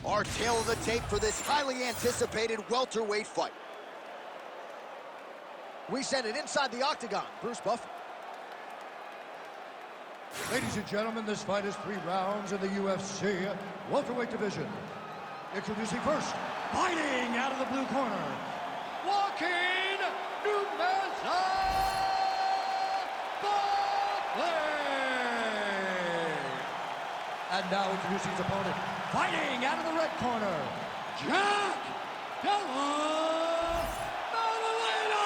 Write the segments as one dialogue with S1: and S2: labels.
S1: Our tail of the tape for this highly anticipated welterweight fight. We send it inside the octagon. Bruce Buffer.
S2: Ladies and gentlemen, this fight is 3 rounds in the UFC welterweight division. Introducing first, fighting out of the blue corner, Joaquin Numaza Buckley. And now introducing his opponent, fighting out of the red corner, Jack Della Maddalena.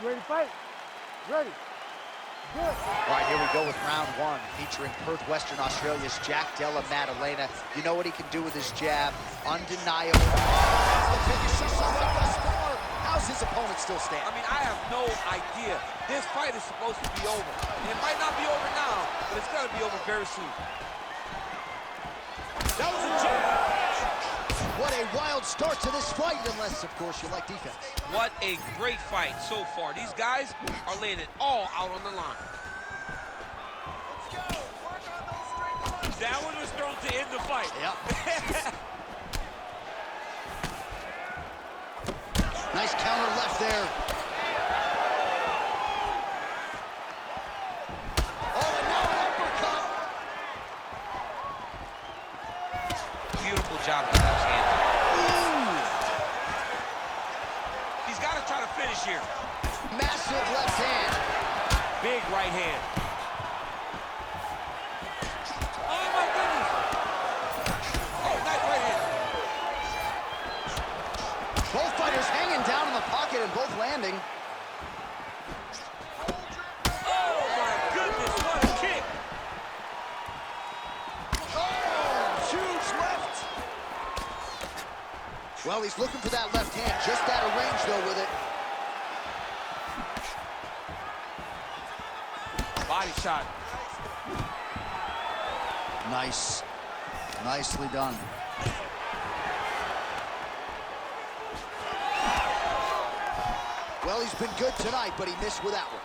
S3: You ready to fight? Ready. Good.
S1: All right, here we go with round 1, featuring Perth, Western Australia's Jack Della Maddalena. You know what he can do with his jab. Undeniable. How's his opponent still stand?
S4: I mean, I have no idea. This fight is supposed to be over. And it might not be over now, but it's going to be over very soon. That was a jab.
S1: What a wild start to this fight, unless, of course, you like defense.
S4: What a great fight so far. These guys are laying it all out on the line. That one was thrown to end the fight.
S1: Yep. Nice counter left there. Oh, and now an uppercut.
S4: Beautiful job with those hands. He's got to try to finish here.
S1: Massive left hand.
S4: Big right hand. Oh, my goodness. Oh, nice right hand.
S1: Both fighters hanging down in the pocket and both landing.
S4: Oh, my goodness, what a kick.
S1: Oh, huge left. Well, he's looking for that left hand. Just out of range, though, with it.
S4: Body shot.
S1: Nice. Nicely done. Well, he's been good tonight, but he missed with that one.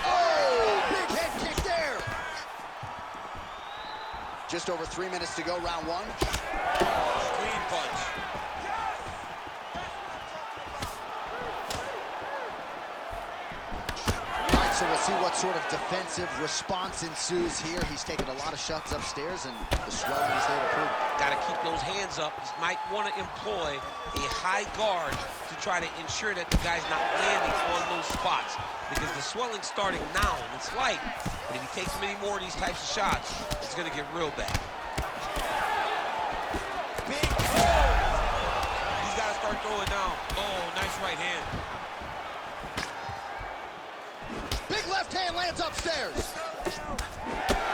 S1: Oh, big head kick there. Just over 3 minutes to go, round 1.
S4: Clean punch.
S1: All right, so we'll see what sort of defensive response ensues here. He's taken a lot of shots upstairs, and the swelling is there to prove it.
S4: Got to keep those hands up. He might want to employ a high guard to try to ensure that the guy's not landing on those spots, because the swelling's starting now, and it's light. But if he takes many more of these types of shots, it's going to get real bad.
S1: Big
S4: He's got to start throwing down. Oh, nice right hand.
S1: big left hand lands upstairs.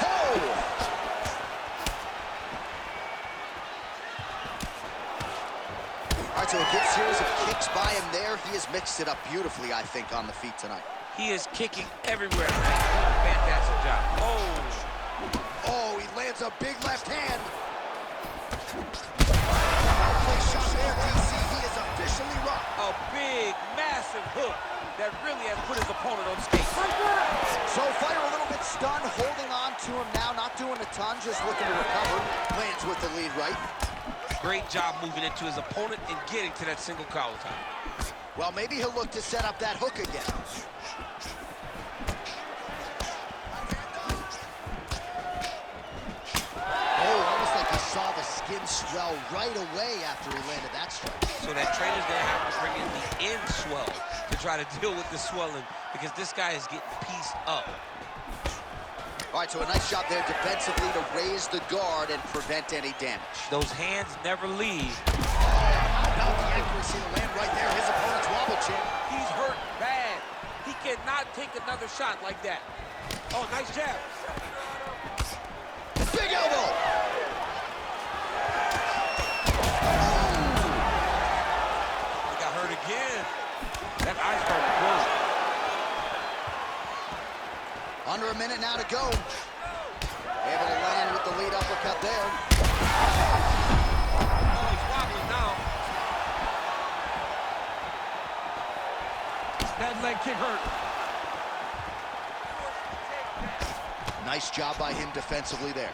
S1: Oh! All right, so a good series of kicks by him there. He has mixed it up beautifully, I think, on the feet tonight.
S4: He is kicking everywhere tonight. Fantastic job.
S1: Oh, he lands a big left hand. Well-placed shot there, DC. He is officially rocked.
S4: A big, massive hook that really has put his opponent on skates.
S1: So fighter a little bit stunned, holding on to him now, not doing a ton, just looking to recover. Lands with the lead right.
S4: Great job moving into his opponent and getting to that single collar tie.
S1: Well, maybe he'll look to set up that hook again. Oh, almost like he saw the skin swell right away after he landed that strike.
S4: So that trainer's gonna have to bring in the end swell to try to deal with the swelling, because this guy is getting pieced up.
S1: All right, so a nice job there defensively to raise the guard and prevent any damage.
S4: Those hands never leave.
S1: How about the accuracy to land right there? His opponent's wobble chin.
S4: He's hurt bad. He cannot take another shot like that. Oh, nice jab.
S1: Big elbow.
S4: He got hurt again. That eye started closing.
S1: Under a minute now to go. Able to land with the lead uppercut there.
S4: Oh, he's wobbling now.
S2: That leg kick hurt.
S1: Nice job by him defensively there.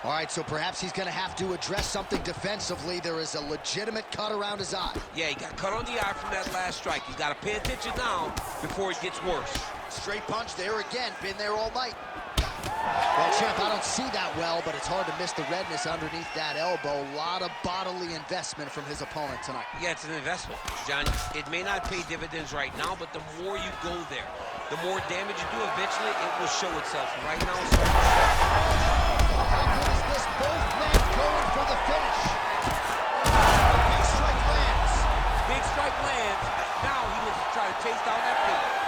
S1: All right, so perhaps he's going to have to address something defensively. There is a legitimate cut around his eye.
S4: Yeah, he got cut on the eye from that last strike. He's got to pay attention now before it gets worse.
S1: Straight punch there again. Been there all night. Well, Champ, I don't see that well, but it's hard to miss the redness underneath that elbow. A lot of bodily investment from his opponent tonight.
S4: Yeah, it's an investment, John. It may not pay dividends right now, but the more you go there, the more damage you do, eventually it will show itself. Right now, it's
S1: how good is this? Both men going for the finish. Big strike lands.
S4: Big strike lands. Now he looks to try to chase down that finish.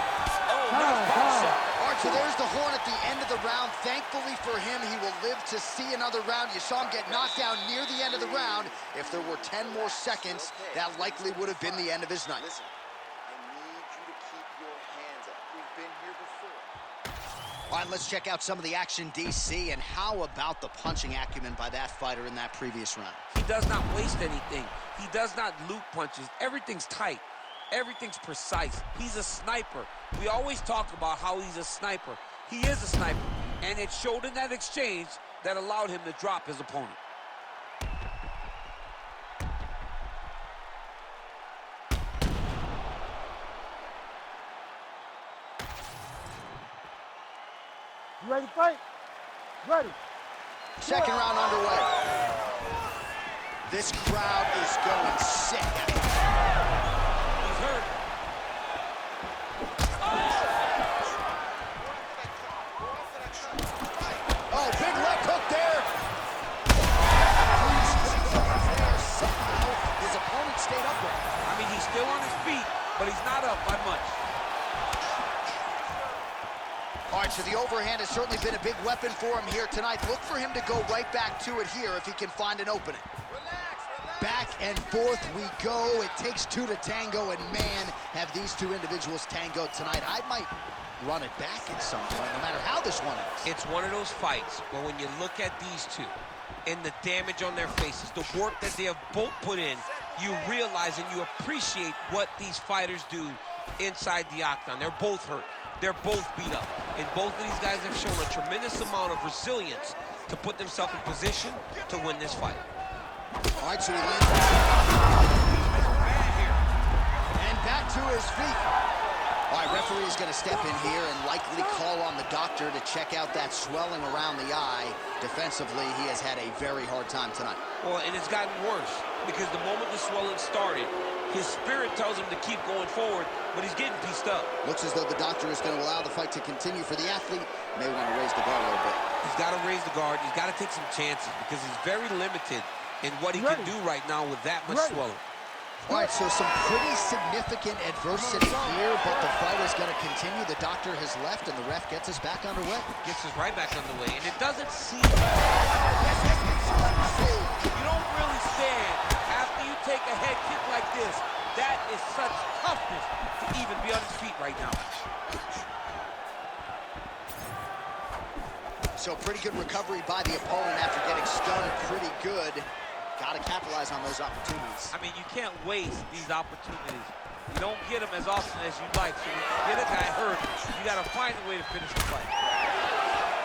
S4: Oh, nice body shot.
S1: All right, so there's the horn at the end of the round. Thankfully for him, he will live to see another round. You saw him get knocked down near the end of the round. If there were 10 more seconds, that likely would have been the end of his night.
S5: Listen, I need you to keep your hands up. We've been here before.
S1: All right, let's check out some of the action, DC, and how about the punching acumen by that fighter in that previous round?
S4: He does not waste anything. He does not loop punches. Everything's tight. Everything's precise. He's a sniper. We always talk about how he's a sniper. He is a sniper, and it showed in that exchange that allowed him to drop his opponent.
S3: You ready to fight? Ready.
S1: Second round underway. This crowd is going sick.
S4: He's hurt.
S1: Oh, big left hook there. Somehow, his opponent stayed upright.
S4: I mean, he's still on his feet, but he's not up by much.
S1: All right, so the overhand has certainly been a big weapon for him here tonight. Look for him to go right back to it here if he can find an opening. Back and forth we go. It takes two to tango, and man, have these two individuals tangoed tonight. I might run it back at some point, no matter how this one is.
S4: It's one of those fights where when you look at these two and the damage on their faces, the work that they have both put in, you realize and you appreciate what these fighters do inside the octagon. They're both hurt. They're both beat up. And both of these guys have shown a tremendous amount of resilience to put themselves in position to win this fight.
S1: All right, so he lands. And back to his feet. All right, referee is going to step in here and likely call on the doctor to check out that swelling around the eye. Defensively, he has had a very hard time tonight.
S4: Well, and it's gotten worse because the moment the swelling started, his spirit tells him to keep going forward, but he's getting pieced up.
S1: Looks as though the doctor is going to allow the fight to continue for the athlete. May want to raise the guard a little bit.
S4: He's got to raise the guard. He's got to take some chances because he's very limited in what he can do right now with that much swelling.
S1: All right, so some pretty significant adversity here, but the fight is going to continue. The doctor has left, and the ref gets us back underway.
S4: Gets us right back underway, and it doesn't seem... You don't really stand after you take a head kick like this. That is such toughness to even be on his feet right now.
S1: So pretty good recovery by the opponent after getting stunned pretty good. Got to capitalize on those opportunities.
S4: I mean, you can't waste these opportunities. You don't get them as often as you'd like. So when you get a guy hurt, you got to find a way to finish the fight.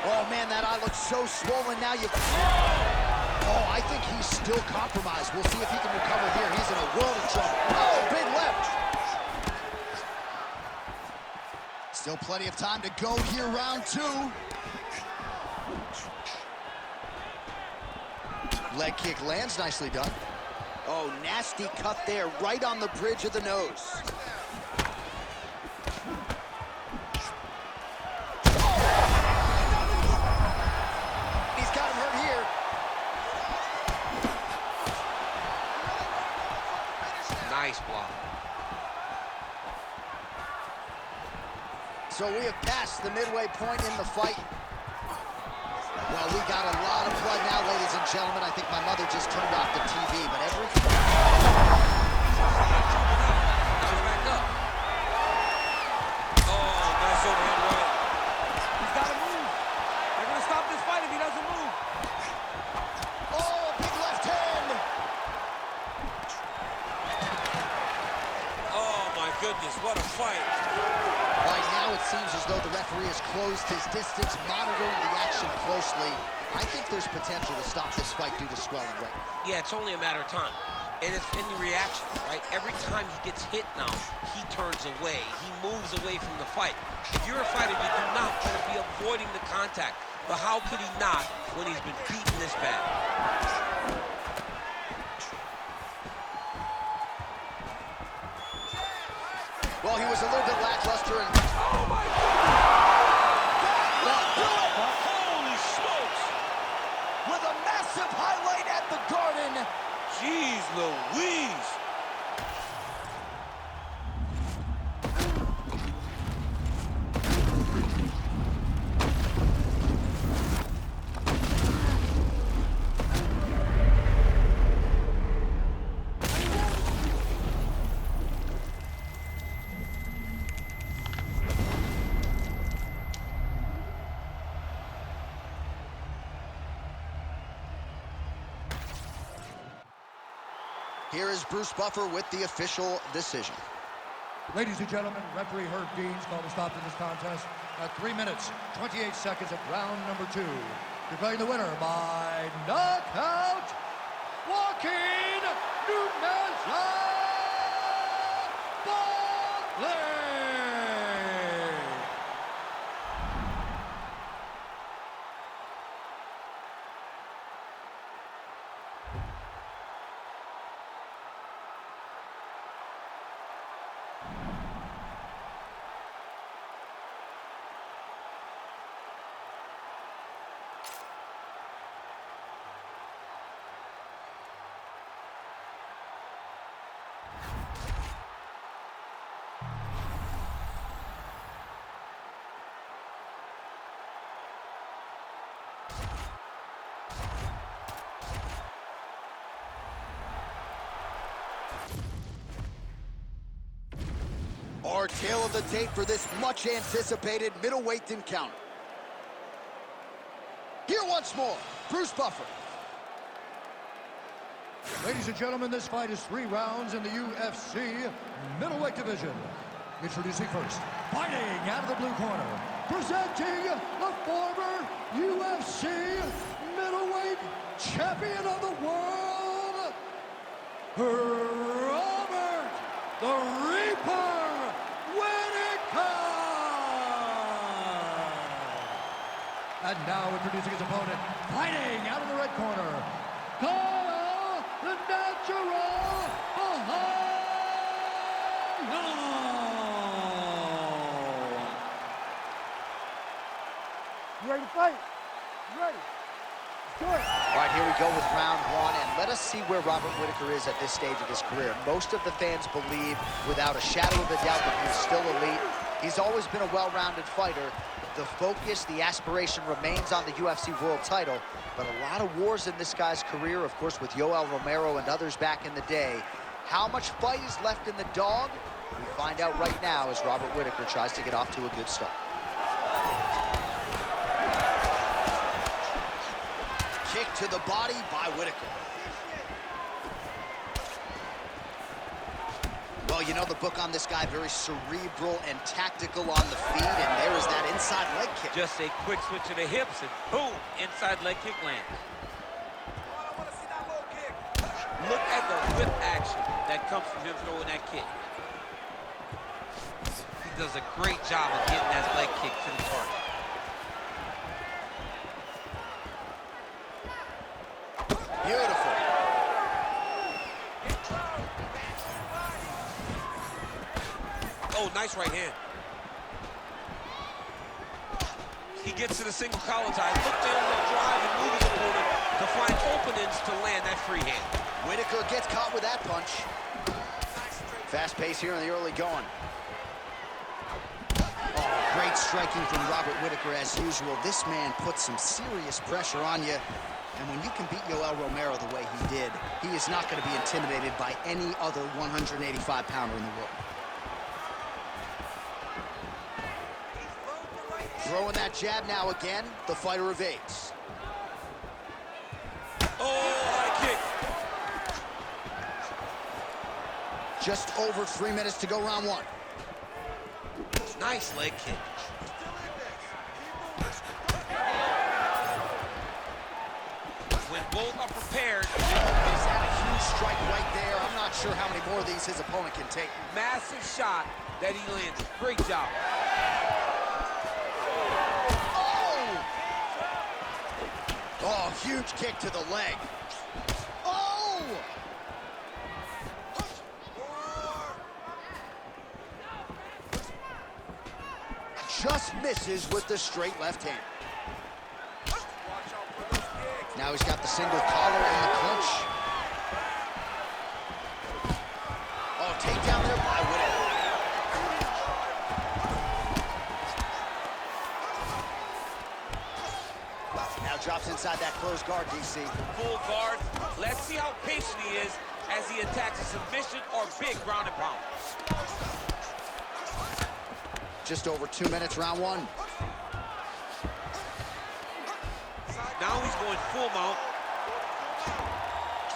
S1: Oh, man, that eye looks so swollen now. Oh, I think he's still compromised. We'll see if he can recover here. He's in a world of trouble. Oh, big left. Still plenty of time to go here, round two. Leg kick lands, nicely done. Oh, nasty cut there, right on the bridge of the nose. He's got him hurt here.
S4: Nice block.
S1: So we have passed the midway point in the fight. Well, we got a lot of blood now, ladies and gentlemen. I think my mother just turned off the TV, but everything...
S4: Now he's back up. Oh, nice overhand right. He's got to move. They're going to stop this fight if he doesn't move.
S1: Oh, big left hand!
S4: Oh, my goodness, what a fight.
S1: Right now, it seems as though The referee has closed his distance, monitoring the action closely. I think there's potential to stop this fight due to swelling right now.
S4: Yeah, it's only a matter of time. And it's in the reaction, right? Every time he gets hit now, he turns away. He moves away from the fight. If you're a fighter, you do not want to be avoiding the contact. But how could he not when he's been beaten this bad?
S1: Well, he was a little bit lackluster and...
S4: Oh, my God! Do it! Holy smokes!
S1: With a massive highlight at the Garden.
S4: Jeez Louise!
S1: Here is Bruce Buffer with the official decision.
S2: Ladies and gentlemen, referee Herb Deans called a stop to this contest at 3 minutes, 28 seconds of round number 2. Declaring the winner by knockout, Joaquin Numaza-Bale.
S1: Our tale of the tape for this much-anticipated middleweight encounter. Here once more, Bruce Buffer.
S2: Ladies and gentlemen, this fight is 3 rounds in the UFC middleweight division. Introducing first, fighting out of the blue corner, presenting the former UFC middleweight champion of the world, Robert the Reaper Whittaker! And now introducing his opponent, fighting out of the red corner, Kyle the Natural Ohio!
S3: You ready to fight? You ready? Let's do it.
S1: All right, here we go with round 1, and let us see where Robert Whittaker is at this stage of his career. Most of the fans believe, without a shadow of a doubt, that he's still elite. He's always been a well-rounded fighter. The focus, the aspiration remains on the UFC world title, but a lot of wars in this guy's career, of course, with Yoel Romero and others back in the day. How much fight is left in the dog? We find out right now as Robert Whittaker tries to get off to a good start. Kick to the body by Whittaker. Well, you know the book on this guy, very cerebral and tactical on the feet, and there is that inside leg kick.
S4: Just a quick switch to the hips and boom, inside leg kick lands. Look at the whip action that comes from him throwing that kick. He does a great job of getting that leg kick to the target.
S1: Beautiful.
S4: Oh, nice right hand. He gets to the single collar tie. Look down the drive and move his opponent to find openings to land that free hand.
S1: Whittaker gets caught with that punch. Fast pace here in the early going. Oh, great striking from Robert Whittaker as usual. This man puts some serious pressure on you. And when you can beat Yoel Romero the way he did, he is not going to be intimidated by any other 185-pounder in the world. Throwing that jab now again, the fighter evades.
S4: Oh, high kick.
S1: Just over 3 minutes to go round 1.
S4: Nice leg kick.
S1: sure how many more of these his opponent can take.
S4: Massive shot that he landed. Great job.
S1: Oh, huge kick to the leg. Oh! Just misses with the straight left hand. Now he's got the single collar and the clinch. Oh, takedown there by Whittaker. Now drops inside that closed guard, DC.
S4: Full guard. Let's see how patient he is as he attacks a submission or big ground and pound.
S1: Just over 2 minutes, round one.
S4: Now he's going full mount.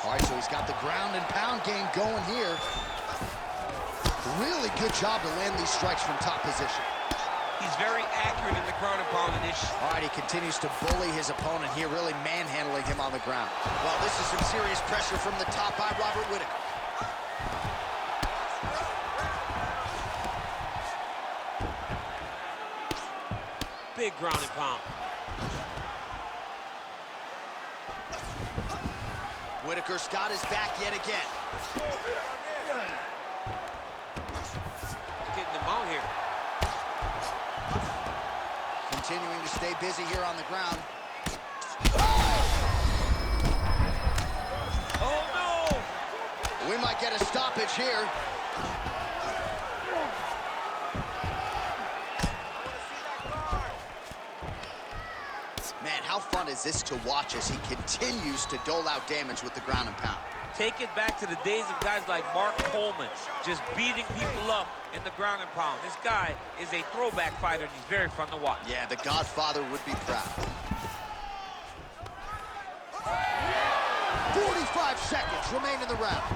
S1: All right, so he's got the ground and pound game going here. Really good job to land these strikes from top position.
S4: He's very accurate in the ground and pound inch.
S1: All right, he continues to bully his opponent here, really manhandling him on the ground. Well, this is some serious pressure from the top by Robert Whittaker.
S4: Big ground and pound.
S1: Whittaker's got his back yet again.
S4: Getting the mount here.
S1: Continuing to stay busy here on the ground.
S4: Oh, no!
S1: We might get a stoppage here. Man, how fun is this to watch as he continues to dole out damage with the ground and pound?
S4: Take it back to the days of guys like Mark Coleman, just beating people up in the ground and pound. This guy is a throwback fighter, and he's very fun to watch.
S1: Yeah, the Godfather would be proud. 45 seconds remain in the round.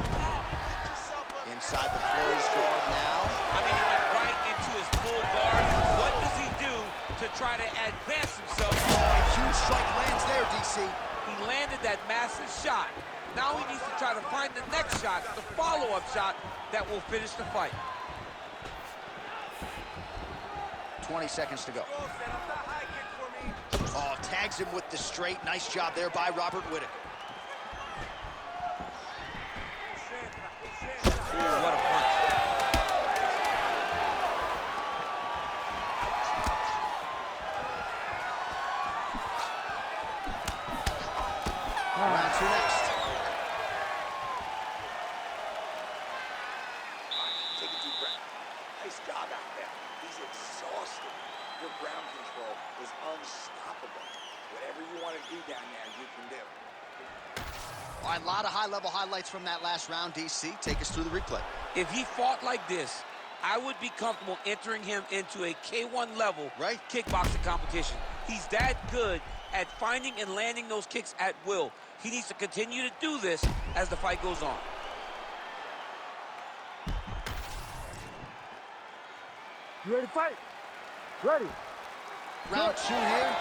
S1: Inside the closed guard now.
S4: I mean, he went right into his full guard. What does he do to try to advance himself?
S1: Oh, a huge strike lands there, DC.
S4: He landed that massive shot. Now he needs to try to find the next shot, the follow-up shot that will finish the fight.
S1: 20 seconds to go. Oh, tags him with the straight. Nice job there by Robert Whittaker.
S4: Ooh, what a punch.
S1: Round two next.
S5: Take a deep breath. Nice job out there. He's exhausted. Your ground control is unstoppable. Whatever you want to do down there, you can do.
S1: All right, a lot of high-level highlights from that last round, DC. Take us through the replay.
S4: If he fought like this, I would be comfortable entering him into a K1 level kickboxing competition. He's that good at finding and landing those kicks at will. He needs to continue to do this as the fight goes on.
S3: You ready to fight? Ready.
S1: Round two here.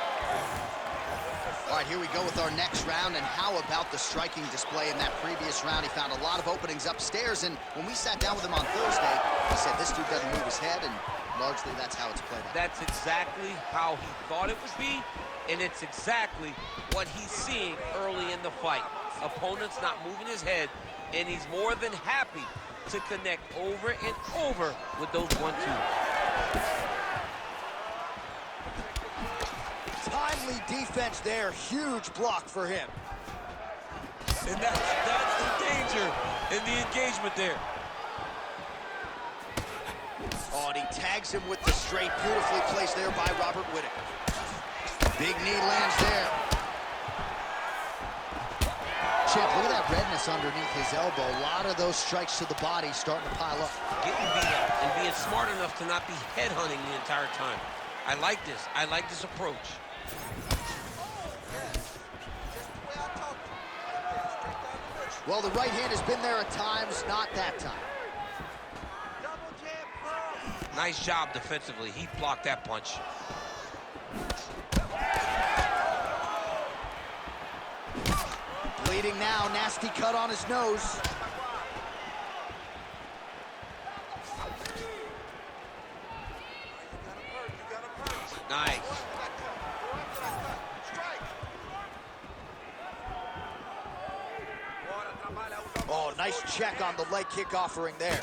S1: All right, here we go with our next round, and how about the striking display in that previous round? He found a lot of openings upstairs, and when we sat down with him on Thursday, he said this dude doesn't move his head, and largely that's how it's played out.
S4: That's exactly how he thought it would be, and it's exactly what he's seeing early in the fight. Opponent's not moving his head, and he's more than happy to connect over and over with those 1-2s.
S1: Timely defense there. Huge block for him.
S4: And that's the danger in the engagement there.
S1: Oh, and he tags him with the straight. Beautifully placed there by Robert Whittaker. Big knee lands there. Chip, look at that redness underneath his elbow. A lot of those strikes to the body starting to pile up.
S4: Getting beat up and being smart enough to not be headhunting the entire time. I like this. I like this approach.
S1: Well, the right hand has been there at times, not that time.
S4: Nice job defensively. He blocked that punch.
S1: Bleeding now, nasty cut on his nose. Nice check on the leg kick offering there.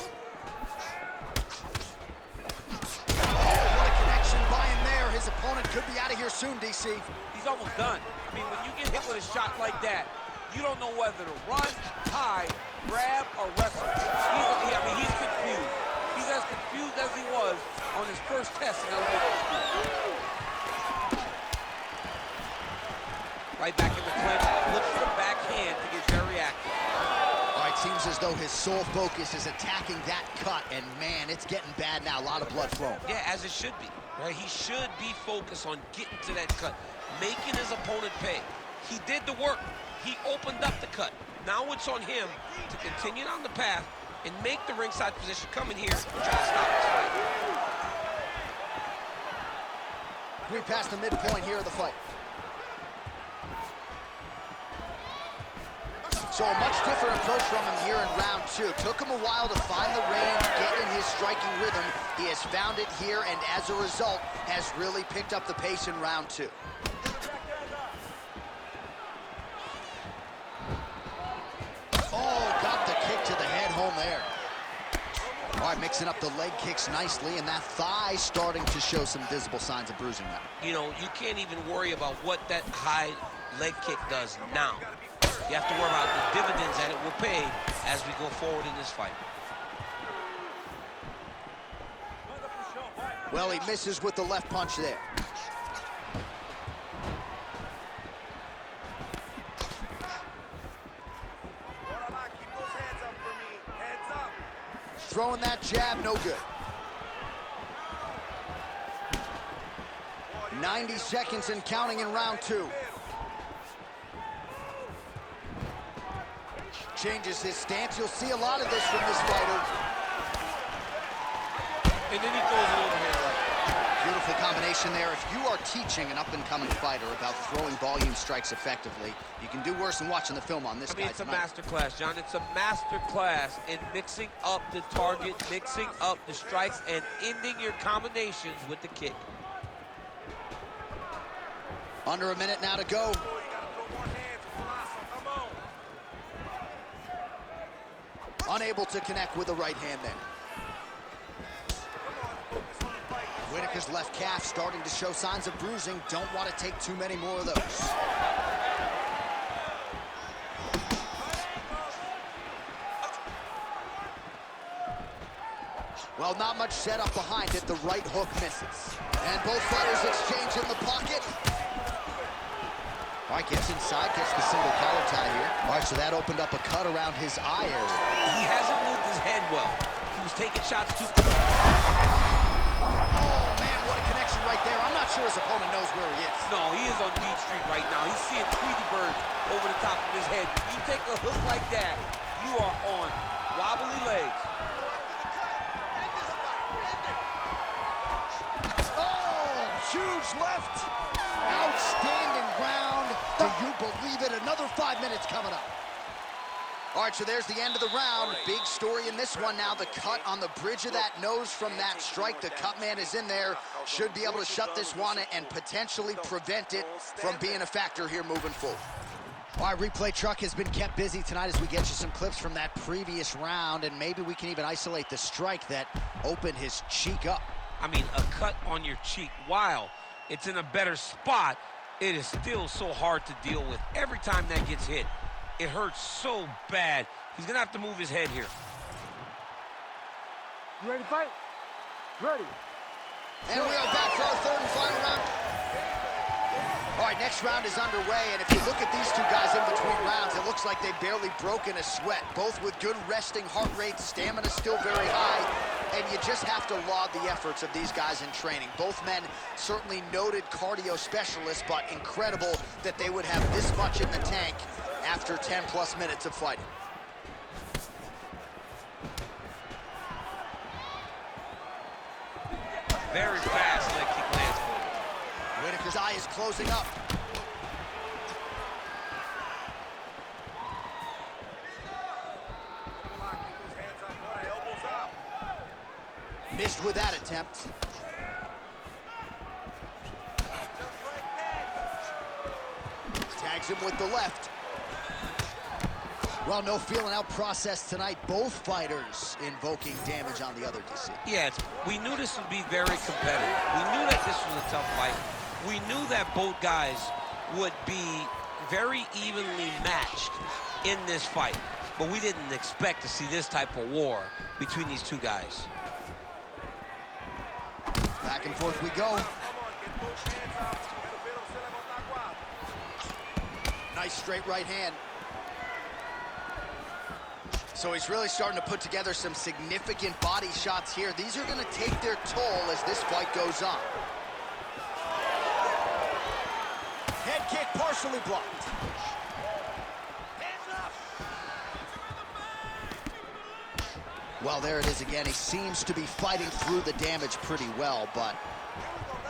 S1: Oh, what a connection by him there. His opponent could be out of here soon, DC.
S5: He's almost done. I mean, when you get hit with a shot like that, you don't know whether to run, hide, grab, or wrestle. He's confused. He's as confused as he was on his first test in LA. Right back in the clinch, looks for the backhand to get very active.
S1: All right, seems as though his sole focus is attacking that cut, and man, it's getting bad now. A lot of blood flowing.
S4: Yeah, as it should be, right? He should be focused on getting to that cut, making his opponent pay. He did the work. He opened up the cut. Now it's on him to continue on the path and make the ringside position, come in here and try to stop this fight.
S1: We passed the midpoint here of the fight. So a much different approach from him here in round two. Took him a while to find the range, get in his striking rhythm. He has found it here, and as a result, has really picked up the pace in round two. Oh, got the kick to the head home there. All right, mixing up the leg kicks nicely, and that thigh starting to show some visible signs of bruising now.
S4: You know, you can't even worry about what that high leg kick does now. You have to worry about the dividends that it will pay as we go forward in this fight.
S1: Well, he misses with the left punch there. Throwing that jab, no good. 90 seconds and counting in round two. Changes his stance. You'll see a lot of this from this fighter.
S5: And then he throws an overhand right.
S1: Beautiful combination there. If you are teaching an up-and-coming fighter about throwing volume strikes effectively, you can do worse than watching the film on this guy
S4: It's
S1: tonight.
S4: a master class, John. It's a master class in mixing up the target, mixing up the strikes, and ending your combinations with the kick.
S1: Under a minute now to go. Unable to connect with the right hand there. Whitaker's left calf starting to show signs of bruising. Don't want to take too many more of those. Well, not much setup behind it. The right hook misses. And both fighters exchange in the pocket. All right, gets inside, gets the single collar tie here. All right, so that opened up a cut around his eye area.
S4: He hasn't moved his head well. He was taking shots too.
S1: Oh, man, what a connection right there. I'm not sure his opponent knows where he is.
S4: No, he is on Beat Street right now. He's seeing Tweety Bird over the top of his head. You take a hook like that, you are on wobbly legs.
S1: Oh, huge left. Outstanding ground. Do you believe it? Another 5 minutes coming up. All right, so there's the end of the round. Big story in this one now. The cut on the bridge of that nose from that strike. The cut man is in there. Should be able to shut this one and potentially prevent it from being a factor here moving forward. All right, replay truck has been kept busy tonight as we get you some clips from that previous round, and maybe we can even isolate the strike that opened his cheek up.
S4: I mean, a cut on your cheek, while it's in a better spot, it is still so hard to deal with. Every time that gets hit, it hurts so bad. He's gonna have to move his head here.
S3: You ready to fight? Ready.
S1: And we are back for our third and final round. All right, next round is underway, and if you look at these two guys in between rounds, it looks like they've barely broken a sweat. Both with good resting heart rates, stamina still very high, and you just have to laud the efforts of these guys in training. Both men certainly noted cardio specialists, but incredible that they would have this much in the tank after 10-plus minutes of fighting.
S4: Very fast leg kick lands for him.
S1: Whitaker's eye is closing up. Missed with that attempt. Tags him with the left. Well, no feeling out process tonight. Both fighters invoking damage on the other DC.
S4: Yeah, we knew this would be very competitive. We knew that this was a tough fight. We knew that both guys would be very evenly matched in this fight. But we didn't expect to see this type of war between these two guys.
S1: Back and forth we go. Nice straight right hand. So he's really starting to put together some significant body shots here. These are going to take their toll as this fight goes on. Head kick partially blocked. Hands up. Well, there it is again. He seems to be fighting through the damage pretty well, but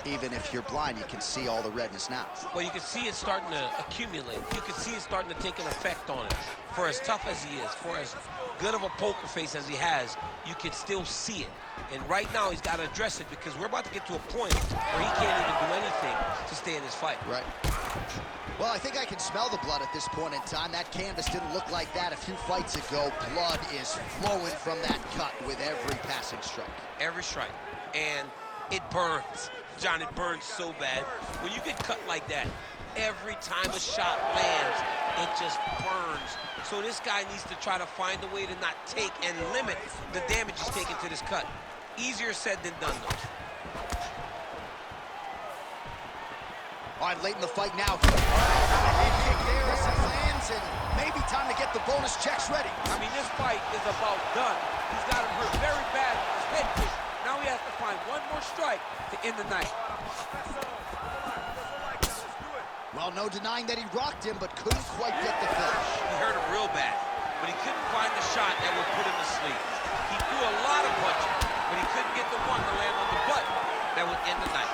S1: even if you're blind, you can see all the redness now.
S4: Well, you can see it starting to accumulate. You can see it starting to take an effect on it. For as tough as he is, for as good of a poker face as he has, you can still see it. And right now, he's got to address it because we're about to get to a point where he can't even do anything to stay in this fight.
S1: Right. Well, I think I can smell the blood at this point in time. That canvas didn't look like that a few fights ago. Blood is flowing from that cut with every passing strike.
S4: Every strike. And it burns. John, it burns so bad. When you get cut like that, every time a shot lands, it just burns. So this guy needs to try to find a way to not take and limit the damage he's taking to this cut. Easier said than done, though.
S1: All right, late in the fight now. The head kick there as he lands, and maybe time to get the bonus checks ready.
S5: I mean, this fight is about done. He's got him hurt very bad with his head kick. Now he has to find one more strike to end the night.
S1: Well, no denying that he rocked him, but couldn't quite get the finish.
S4: He hurt him real bad, but he couldn't find the shot that would put him to sleep. He threw a lot of punches, but he couldn't get the one to land on the button that would end the night.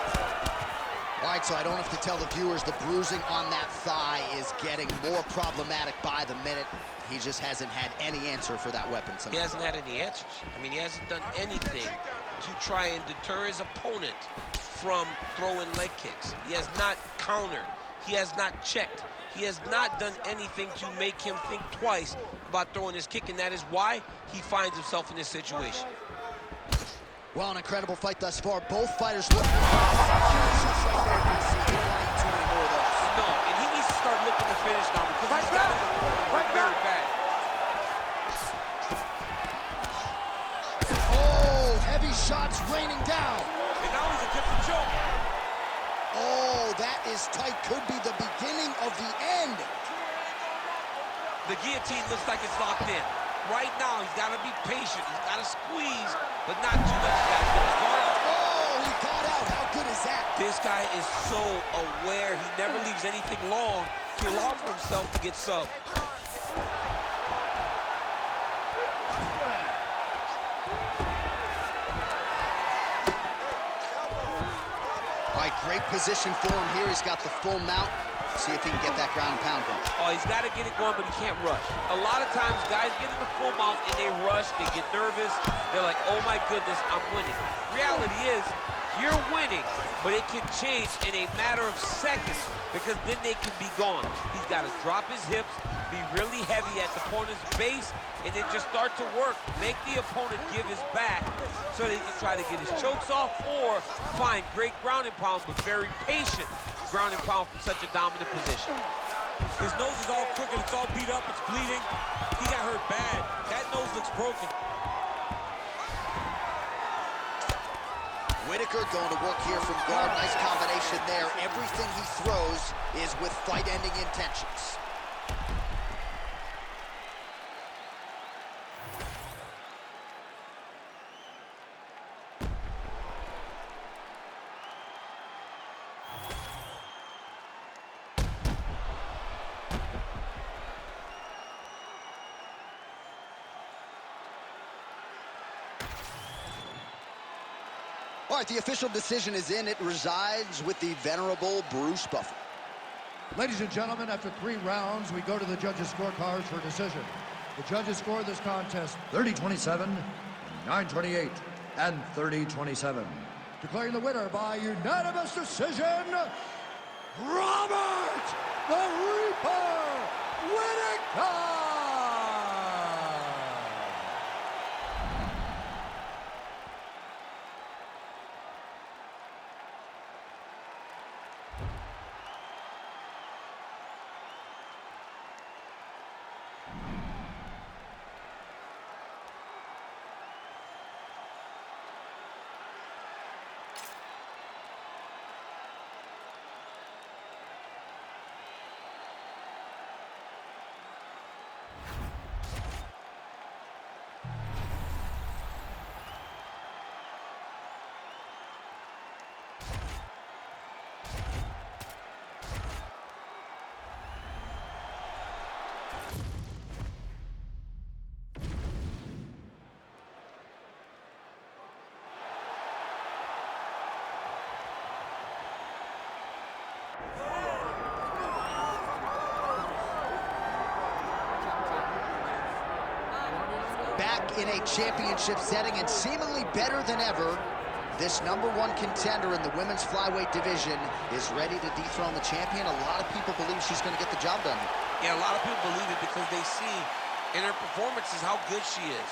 S1: All right, so I don't have to tell the viewers the bruising on that thigh is getting more problematic by the minute. He just hasn't had any answer for that weapon tonight.
S4: He hasn't had any answers. I mean, he hasn't done anything to try and deter his opponent from throwing leg kicks. He has not countered. He has not checked. He has not done anything to make him think twice about throwing his kick, and that is why he finds himself in this situation.
S1: Well, an incredible fight thus far. Both fighters look shots right there, DC. He don't want to eat too many more of those.
S5: No, and he needs to start looking to finish now because he's got his opponent very bad.
S1: Oh, heavy shots raining down.
S5: And now he's a different choke.
S1: Oh, that is tight. Could be the beginning of the end.
S4: The guillotine looks like it's locked in. Right now, he's got to be patient. He's got to squeeze, but not too much.
S1: Oh, he got out. How good is that?
S4: This guy is so aware. He never leaves anything long to allow for himself to get subbed.
S1: All right, great position for him here. He's got the full mount. See if he can get that ground and pound going.
S5: Oh, he's got to get it going, but he can't rush. A lot of times, guys get in the full mount and they rush, they get nervous. They're like, oh my goodness, I'm winning. Reality is, you're winning, but it can change in a matter of seconds because then they can be gone. He's got to drop his hips, be really heavy at the opponent's base, and then just start to work. Make the opponent give his back so that he can try to get his chokes off or find great ground and pound, but very patient ground and pound from such a dominant position. His nose is all crooked, it's all beat up, it's bleeding. He got hurt bad. That nose looks broken.
S1: Whitaker going to work here from guard. Nice combination there. Everything he throws is with fight-ending intentions. All right, the official decision is in. It resides with the venerable Bruce Buffer.
S2: Ladies and gentlemen, after 3 rounds, we go to the judges' scorecards for decision. The judges scored this contest 30-27, 9-28, and 30-27. Declaring the winner by unanimous decision, Robert the Reaper Whitaker!
S1: Back in a championship setting and seemingly better than ever, this #1 contender in the women's flyweight division is ready to dethrone the champion. A lot of people believe she's going to get the job done.
S4: Yeah, a lot of people believe it because they see in her performances how good she is,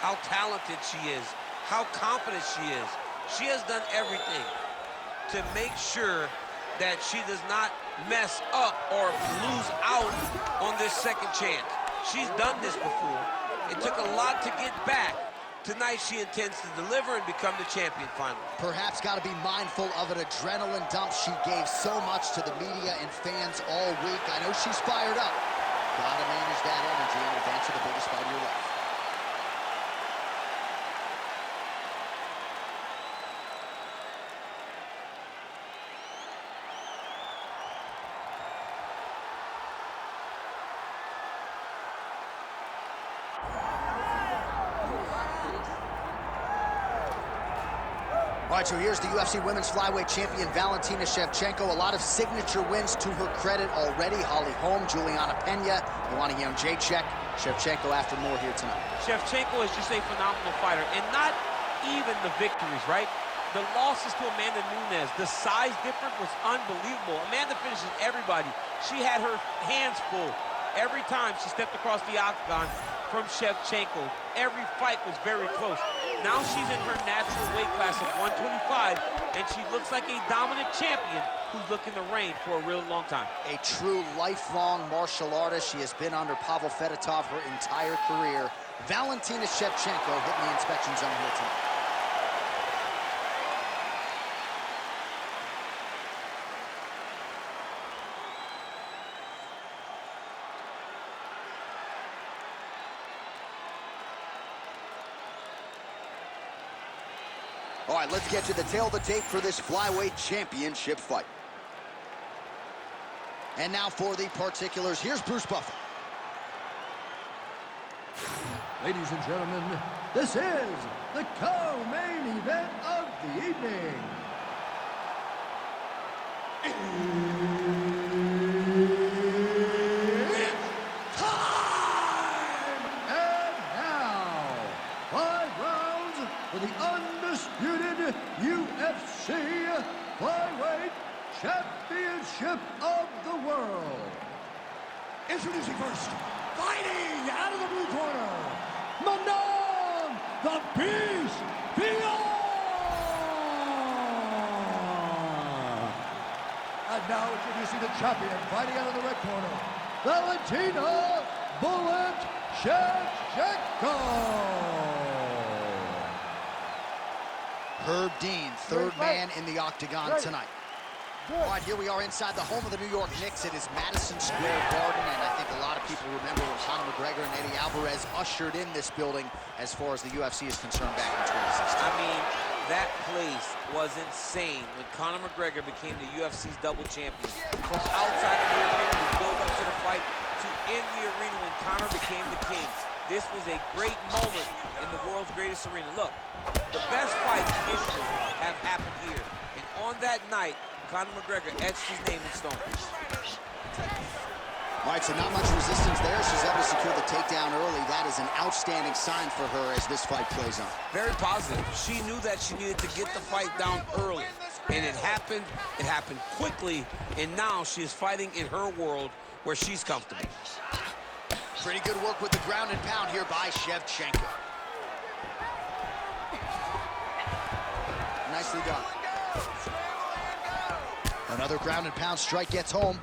S4: how talented she is, how confident she is. She has done everything to make sure that she does not mess up or lose out on this second chance. She's done this before. It took a lot to get back. Tonight, she intends to deliver and become the champion finally.
S1: Perhaps got to be mindful of an adrenaline dump. She gave so much to the media and fans all week. I know she's fired up. Got to manage that energy and advance to the biggest fight of your life. All right, so here's the UFC Women's Flyweight Champion, Valentina Shevchenko. A lot of signature wins to her credit already. Holly Holm, Juliana Pena, Joanna Jędrzejczyk. Shevchenko after more here tonight.
S5: Shevchenko is just a phenomenal fighter, and not even the victories, right? The losses to Amanda Nunes, the size difference was unbelievable. Amanda finishes everybody. She had her hands full every time she stepped across the octagon from Shevchenko. Every fight was very close. Now she's in her natural weight class of 125, and she looks like a dominant champion who's looking to reign for a real long time.
S1: A true lifelong martial artist. She has been under Pavel Fedotov her entire career. Valentina Shevchenko hitting the inspection zone here tonight. All right, let's get to the tail of the tape for this flyweight championship fight. And now for the particulars, here's Bruce Buffer.
S2: Ladies and gentlemen, this is the co-main event of the evening. It's time! And now, 5 rounds for the undisputed UFC Flyweight Championship of the world. Introducing first, fighting out of the blue corner, Manon the Beast Fiorot! And now introducing the champion, fighting out of the red corner, Valentina Bullet Shevchenko!
S1: Herb Dean, third man in the octagon tonight. All right, here we are inside the home of the New York Knicks. It is Madison Square Garden, and I think a lot of people remember when Conor McGregor and Eddie Alvarez ushered in this building as far as the UFC is concerned back in 2016.
S5: I mean, that place was insane when Conor McGregor became the UFC's double champion. From outside of the arena to build up to the fight to in the arena when Conor became the king. This was a great moment in the world's greatest arena. Look, the best fights in history have happened here. And on that night, Conor McGregor etched his name in stone.
S1: All right, so not much resistance there. She's able to secure the takedown early. That is an outstanding sign for her as this fight plays on.
S4: Very positive. She knew that she needed to get the fight down early. And it happened quickly, and now she is fighting in her world where she's comfortable.
S1: Pretty good work with the ground and pound here by Shevchenko. Nicely done. Another ground and pound strike gets home.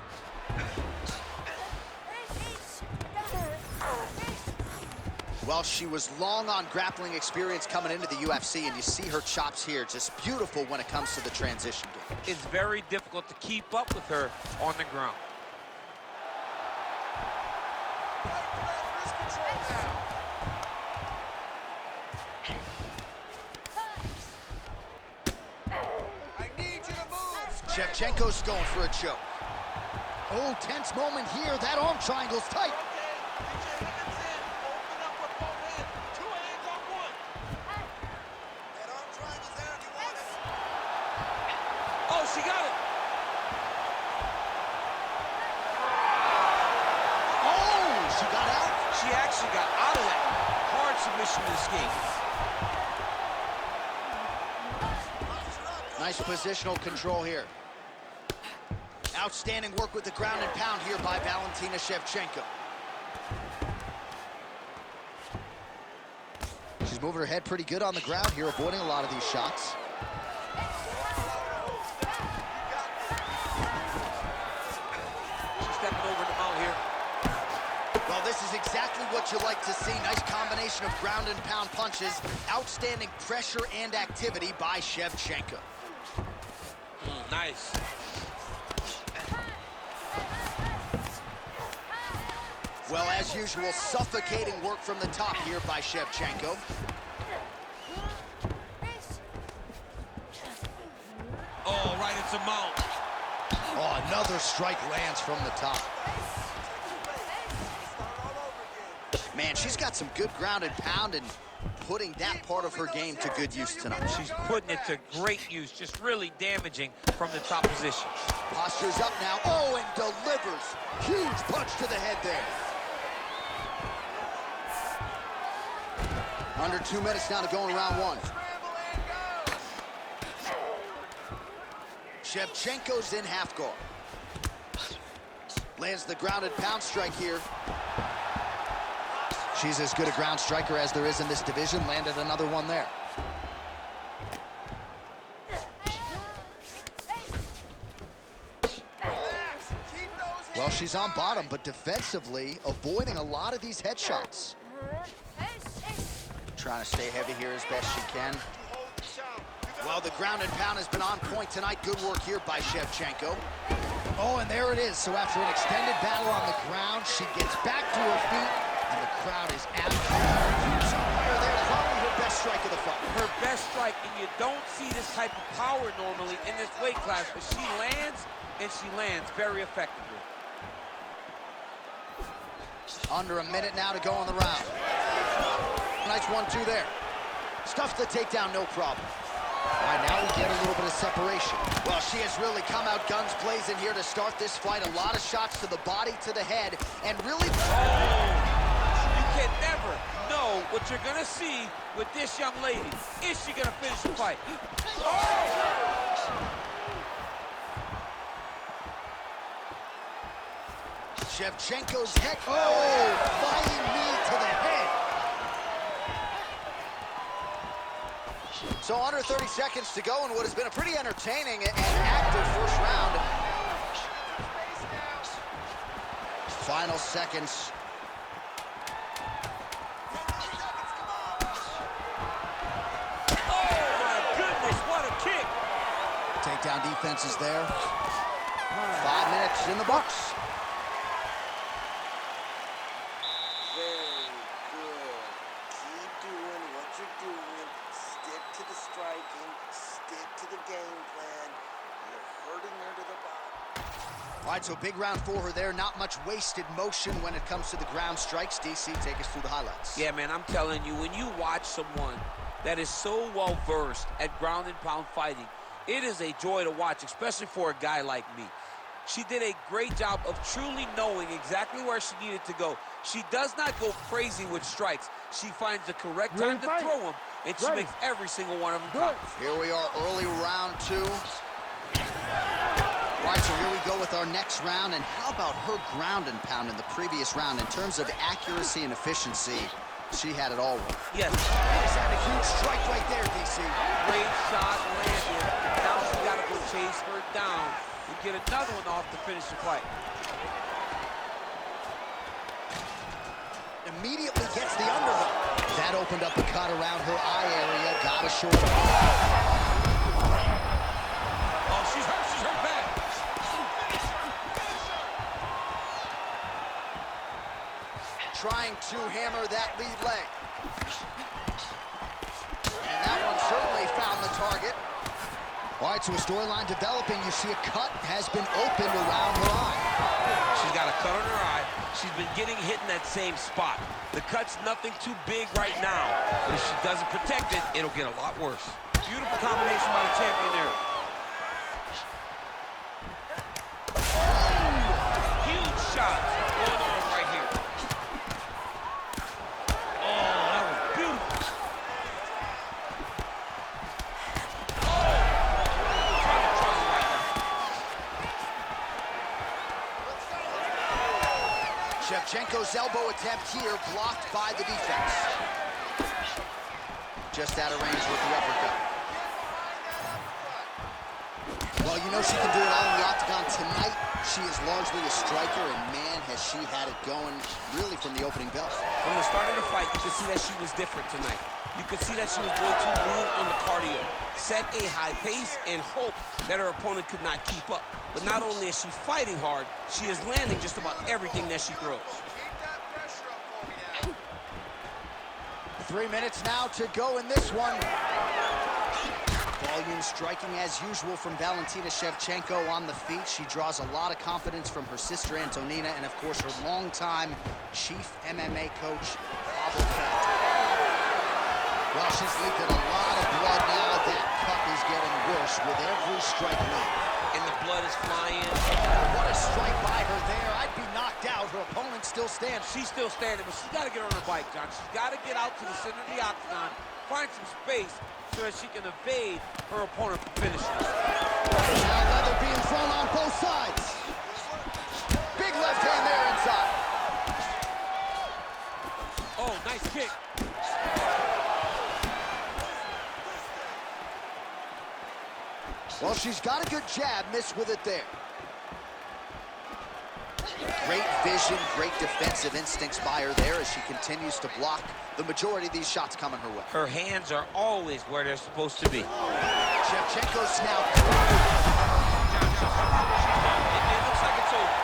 S1: Well, she was long on grappling experience coming into the UFC, and you see her chops here, just beautiful when it comes to the transition game.
S5: It's very difficult to keep up with her on the ground.
S1: Shevchenko's going for a choke. Oh, tense moment here. That arm triangle's tight.
S5: Oh, she got it.
S4: fishing escape.
S1: Nice positional control here. Outstanding work with the ground and pound here by Valentina Shevchenko. She's moving her head pretty good on the ground here, avoiding a lot of these shots.
S5: She's stepping over the mount here.
S1: Well, this is exactly what you like to see. Nice combination of ground and pound punches. Outstanding pressure and activity by Shevchenko.
S4: Nice.
S1: Well, as usual, suffocating work from the top here by Shevchenko.
S4: Oh, right into mount.
S1: Oh, another strike lands from the top. Man, she's got some good ground and pound and putting that part of her game to good use tonight.
S5: She's putting it to great use, just really damaging from the top position.
S1: Posture's up now. Oh, and delivers. Huge punch to the head there. Under 2 minutes now to go in round one. Shevchenko's in half guard. Lands the ground and pound strike here. She's as good a ground striker as there is in this division. Landed another one there. Well, she's on bottom, but defensively avoiding a lot of these headshots. Trying to stay heavy here as best she can. Well, the ground and pound has been on point tonight. Good work here by Shevchenko. Oh, and there it is. So after an extended battle on the ground, she gets back to her feet, and the crowd is absolutely there. Probably her best strike of the fight.
S5: Her best strike, and you don't see this type of power normally in this weight class, but she lands, and she lands very effectively.
S1: Under a minute now to go in the round. Nice 1-2 there. Stuffs the takedown, no problem. All right, now we get a little bit of separation. Well, she has really come out guns blazing here to start this fight. A lot of shots to the body, to the head, and really...
S5: You can never know what you're going to see with this young lady. Is she going to finish the fight?
S1: Shevchenko's head. Oh, flying knee to the head. So under 30 seconds to go in what has been a pretty entertaining and active first round. Final seconds.
S5: Oh, my goodness, what a kick.
S1: Takedown defense is there. 5 minutes in the books.
S6: Very good. Keep doing what you're doing. Stick to the striking. Stick to the game plan. You're hurting her to the bottom.
S1: All right, so big round for her there. Not much wasted motion when it comes to the ground strikes. DC, take us through the highlights.
S5: Yeah, man, I'm telling you, when you watch someone that is so well-versed at ground and pound fighting, it is a joy to watch, especially for a guy like me. She did a great job of truly knowing exactly where she needed to go. She does not go crazy with strikes. She finds the correct time to throw them, and she makes every single one of them count.
S1: Here we are, early round 2. All right, so here we go with our next round. And how about her ground and pound in the previous round? In terms of accuracy and efficiency, she had it all.
S5: Yes.
S1: She's had a huge strike right there, DC.
S5: Great shot landed. Now she's got to go chase her down and get another one off to finish the fight.
S1: Immediately gets the underhook. That opened up a cut around her eye area. Got a short.
S5: Oh, she's hurt bad.
S1: Trying to hammer that lead leg. And that one certainly found the target. All right, so a storyline developing. You see a cut has been opened around her eye.
S4: She's got a cut on her eye. She's been getting hit in that same spot. The cut's nothing too big right now, but if she doesn't protect it, it'll get a lot worse.
S5: Beautiful combination by the champion there.
S4: Huge shots going on right here. Oh, that was beautiful
S1: Shevchenko's elbow attempt here blocked by the defense. Just out of range with the uppercut. Well, you know she can do it all in the octagon. Tonight, she is largely a striker, and man, has she had it going really from the opening bell.
S5: From the start of the fight, you could see that she was different tonight. You could see that she was going to lean on the cardio, set a high pace, and hope that her opponent could not keep up. But not only is she fighting hard, she is landing just about everything that she throws.
S1: 3 minutes now to go in this one. Volume striking as usual from Valentina Shevchenko on the feet. She draws a lot of confidence from her sister Antonina and, of course, her longtime chief MMA coach, Pavel Felt. Well, she's leaking a lot of blood now. That cut is getting worse with every strike land.
S4: And the blood is flying.
S1: What a strike by her there. I'd be knocked out. Her opponent still stands.
S5: She's still standing, but she's got to get on her bike, John. She's got to get out to the center of the octagon, find some space so that she can evade her opponent from finishing.
S1: Now leather being thrown on both sides. Big left hand there inside.
S5: Oh, nice kick.
S1: Well, she's got a good jab, missed with it there. Great vision, great defensive instincts by her there as she continues to block the majority of these shots coming her way.
S4: Her hands are always where they're supposed to be.
S1: Shevchenko's now.
S5: It looks like it's over.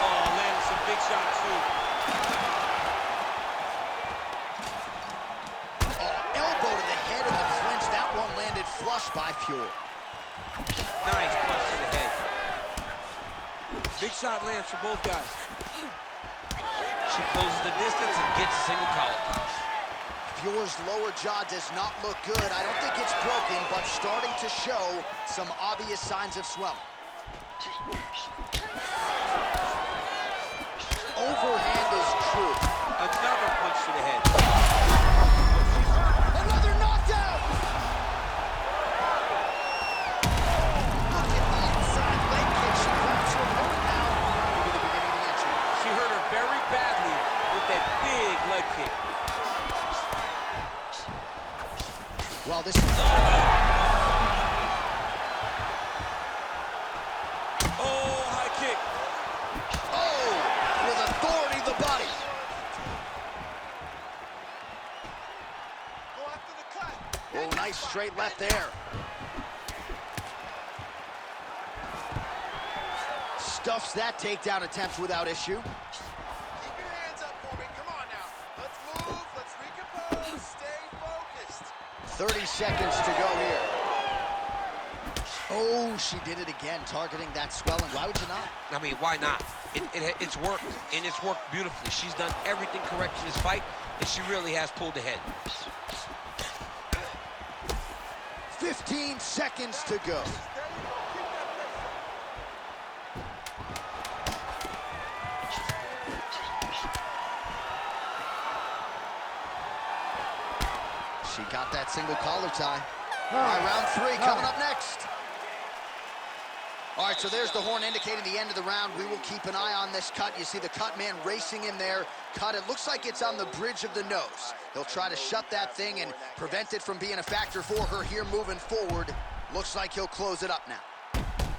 S5: Oh, landed some big shots, too.
S1: Oh, elbow to the head of the clinch. That one landed flush by Fury.
S5: Nice punch to the head. Big shot lands for both guys.
S4: She closes the distance and gets a single collar touch.
S1: Fury's lower jaw does not look good. I don't think it's broken, but starting to show some obvious signs of swelling. Overhand is true.
S5: Another punch to the head.
S1: Another knockdown! Look at the inside leg kick. She grabs her opponent now. Maybe the beginning of the entry.
S5: She hurt her very badly with that big leg kick.
S1: Well, this is...
S5: Oh, high kick.
S1: Oh, with authority the body.
S6: Go after the cut.
S1: Oh, nice straight left there. Stuffs that takedown attempt without issue.
S6: Keep your hands up for me. Come on now. Let's move. Let's recompose. Stay focused.
S1: 30 seconds to go here. Oh, she did it again, targeting that swelling. Why would you not?
S4: I mean, why not? It's worked, and it's worked beautifully. She's done everything correct in this fight, and she really has pulled ahead.
S1: 15 seconds to go. She got that single collar tie. All right, round 3 coming up next. All right, so there's the horn indicating the end of the round. We will keep an eye on this cut. You see the cut man racing in there. Cut, it looks like it's on the bridge of the nose. He'll try to shut that thing and prevent it from being a factor for her here moving forward. Looks like he'll close it up now.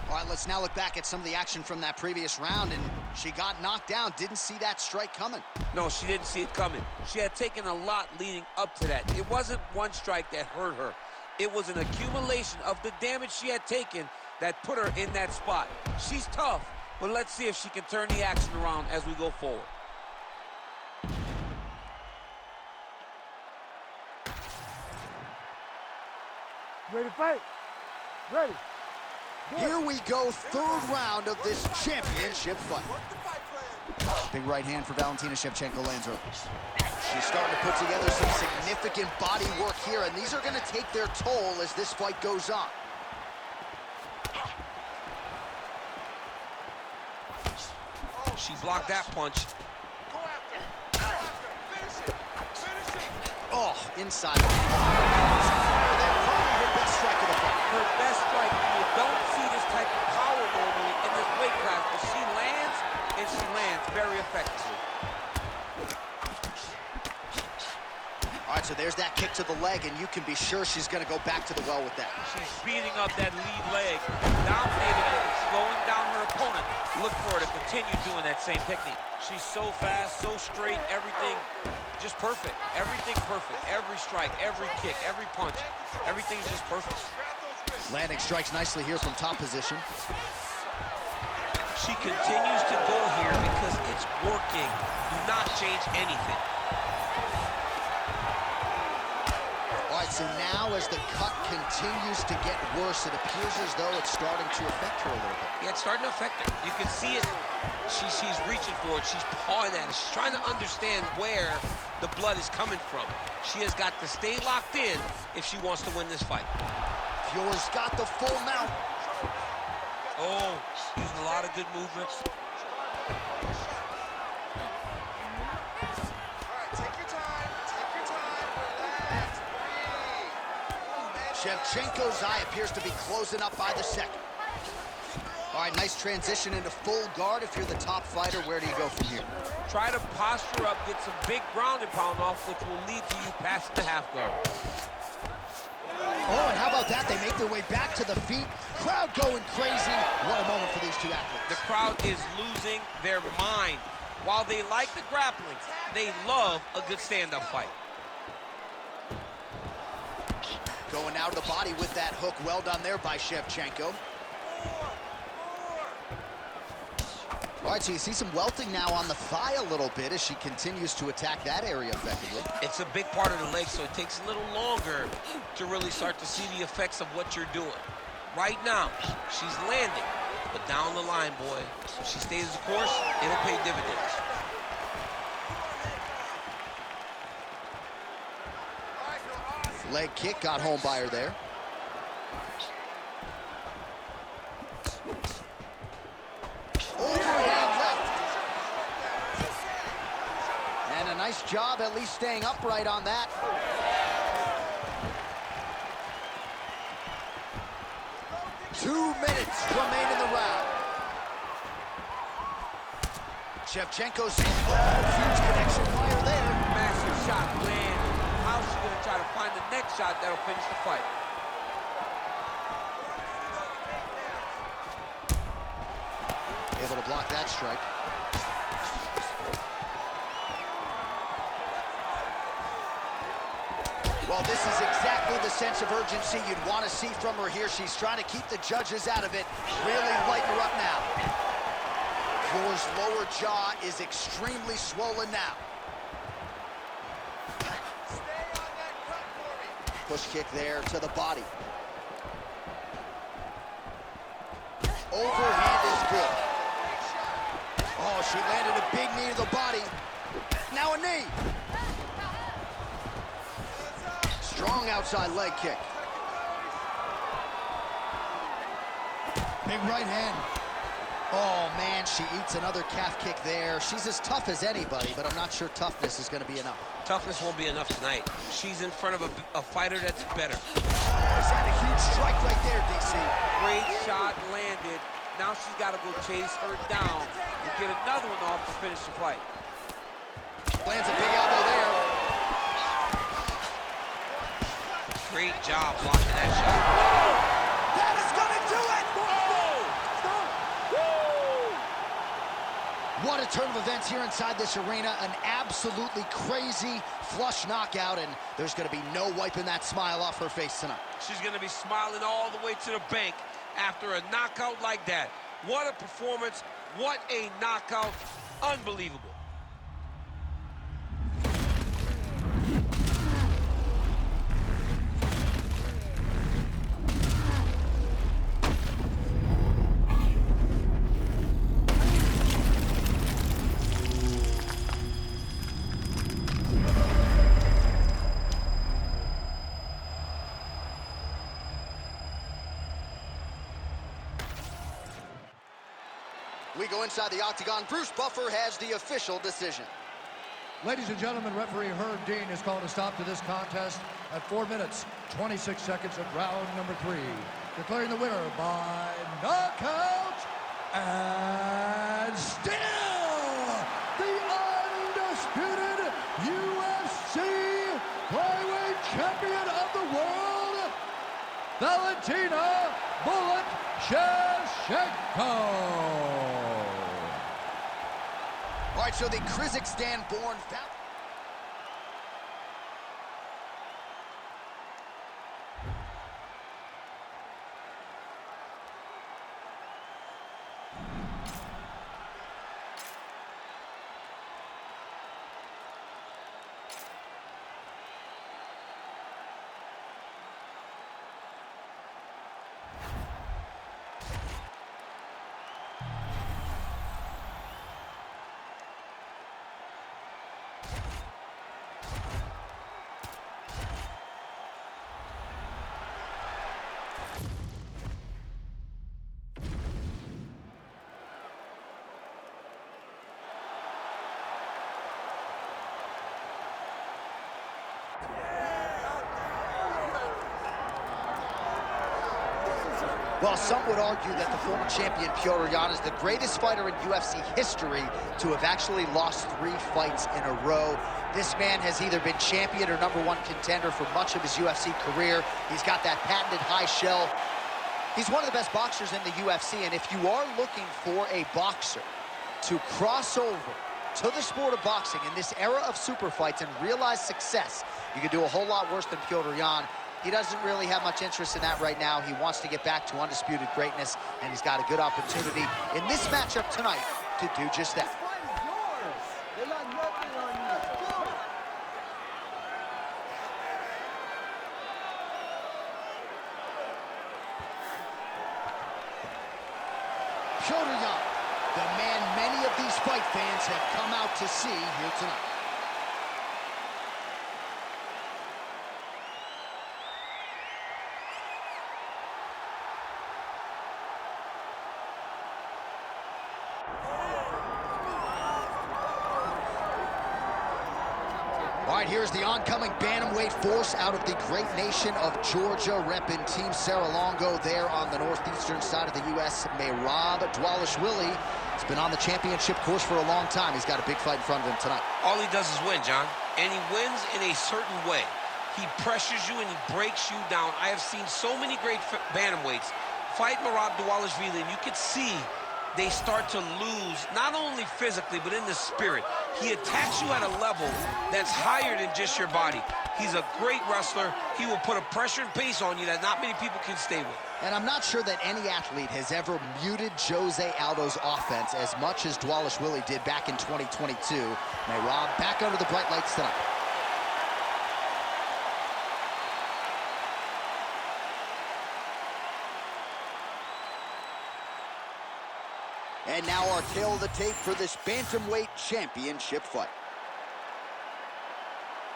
S1: All right, let's now look back at some of the action from that previous round, and she got knocked down. Didn't see that strike coming.
S5: No, she didn't see it coming. She had taken a lot leading up to that. It wasn't one strike that hurt her. It was an accumulation of the damage she had taken that put her in that spot. She's tough, but let's see if she can turn the action around as we go forward.
S3: Ready to fight? Ready.
S1: Here we go, 3rd round of this championship fight. Big right hand for Valentina Shevchenko lands her. She's starting to put together some significant body work here, and these are going to take their toll as this fight goes on.
S4: She blocked that punch.
S1: Oh, inside. Probably her best strike of the fight.
S5: Her best strike, you don't see this type of power normally in this weight class, but she lands and she lands. very effectively.
S1: All right, so there's that kick to the leg, and you can be sure she's going to go back to the well with that.
S5: She's speeding up that lead leg, dominating it, slowing down her opponent. Look for her to continue doing that same technique. She's so fast, so straight, everything just perfect. Everything perfect. Every strike, every kick, every punch, everything's just perfect.
S1: Landing strikes nicely here from top position.
S4: She continues to go here because it's working. Do not change anything.
S1: All right, so now as the cut continues to get worse, it appears as though it's starting to affect her a little bit.
S4: Yeah, it's starting to affect her. You can see it. She's reaching for it. She's pawing at it. She's trying to understand where the blood is coming from. She has got to stay locked in if she wants to win this fight.
S1: Fior's got the full mount.
S4: Oh, using a lot of good movements.
S1: Shevchenko's eye appears to be closing up by the second. All right, nice transition into full guard. If you're the top fighter, where do you go from here?
S5: Try to posture up, get some big ground and pound off, which will lead to you passing the half guard.
S1: Oh, and how about that? They make their way back to the feet. Crowd going crazy. What a moment for these two athletes.
S4: The crowd is losing their mind. While they like the grappling, they love a good stand-up fight.
S1: Going out of the body with that hook. Well done there by Shevchenko. All right, so you see some welting now on the thigh a little bit as she continues to attack that area effectively.
S4: It's a big part of the leg, so it takes a little longer to really start to see the effects of what you're doing. Right now, she's landing, but down the line, boy, if she stays the course, it'll pay dividends.
S1: Leg kick got home by her there. Overhand left. And a nice job at least staying upright on that. Two minutes remain in the round. Shevchenko's huge connection fire there.
S5: Massive shot landed. How's she going to try to find the next shot that'll finish the fight?
S1: Able to block that strike. Well, this is exactly the sense of urgency you'd want to see from her here. She's trying to keep the judges out of it. Really lighten her up now. Fior's lower jaw is extremely swollen now. Push kick there to the body. Overhand is good. Oh, she landed a big knee to the body. Now a knee. Strong outside leg kick. Big right hand. Oh, man, she eats another calf kick there. She's as tough as anybody, but I'm not sure toughness is going to be enough.
S4: Toughness won't be enough tonight. She's in front of a fighter that's better.
S1: There's that a huge strike right there, DC.
S5: Great shot landed. Now she's got to go chase her down and get another one off to finish the fight.
S1: Lands a big elbow there.
S4: Great job blocking that shot.
S1: That is going to do it! What a turn of events here inside this arena. An absolutely crazy flush knockout, and there's going to be no wiping that smile off her face tonight.
S4: She's going to be smiling all the way to the bank after a knockout like that. What a performance. What a knockout. Unbelievable.
S1: We go inside the octagon. Bruce Buffer has the official decision.
S2: Ladies and gentlemen, referee Herb Dean has called a stop to this contest at 4 minutes, 26 seconds of round number 3. Declaring the winner by knockout and still
S1: All right, so the Kazakhstan-born... Well, some would argue that the former champion Petr Yan is the greatest fighter in UFC history to have actually lost 3 fights in a row. This man has either been champion or #1 contender for much of his UFC career. He's got that patented high shell. He's one of the best boxers in the UFC, and if you are looking for a boxer to cross over to the sport of boxing in this era of super fights and realize success, you could do a whole lot worse than Petr Yan. He doesn't really have much interest in that right now. He wants to get back to undisputed greatness, and he's got a good opportunity in this matchup tonight to do just that. Petr Yan, the man many of these fight fans have come out to see here tonight. All right, here's the oncoming bantamweight force out of the great nation of Georgia, repping Team Serra-Longo there on the northeastern side of the U.S. Merab Dvalishvili has been on the championship course for a long time. He's got a big fight in front of him tonight.
S4: All he does is win, John, and he wins in a certain way. He pressures you and he breaks you down. I have seen so many great bantamweights fight Merab Dvalishvili, and you could see they start to lose, not only physically, but in the spirit. He attacks you at a level that's higher than just your body. He's a great wrestler. He will put a pressure and pace on you that not many people can stay with.
S1: And I'm not sure that any athlete has ever muted Jose Aldo's offense as much as Dvalishvili did back in 2022. Merab back under the bright lights tonight. And now our tail of the tape for this bantamweight championship fight.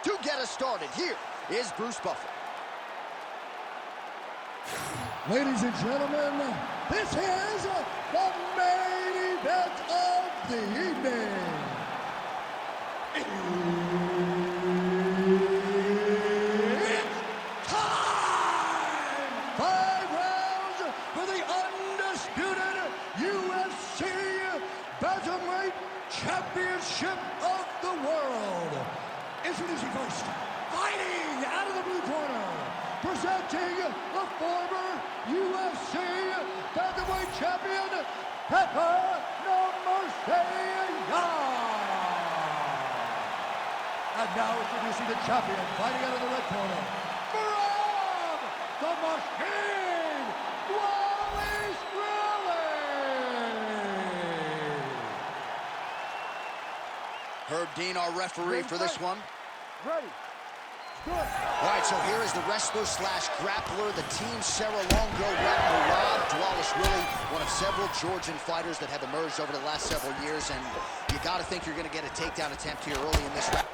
S1: To get us started, here is Bruce Buffer.
S2: Ladies and gentlemen, this is the main event of the evening. It's time! 5 rounds for the undisputed UFC Bantamweight Championship of the World. Introducing first, fighting out of the blue corner, presenting the former UFC Bantamweight Champion, Petr Yan. And now introducing the champion, fighting out of the red corner, Merab the Machine Dvalishvili.
S1: Herb Dean, our referee for this one.
S3: Ready. Good.
S1: All right, so here is the wrestler slash grappler, the Team Serra-Longo rep, Merab Dvalishvili, one of several Georgian fighters that have emerged over the last several years, and you got to think you're going to get a takedown attempt here early in this round.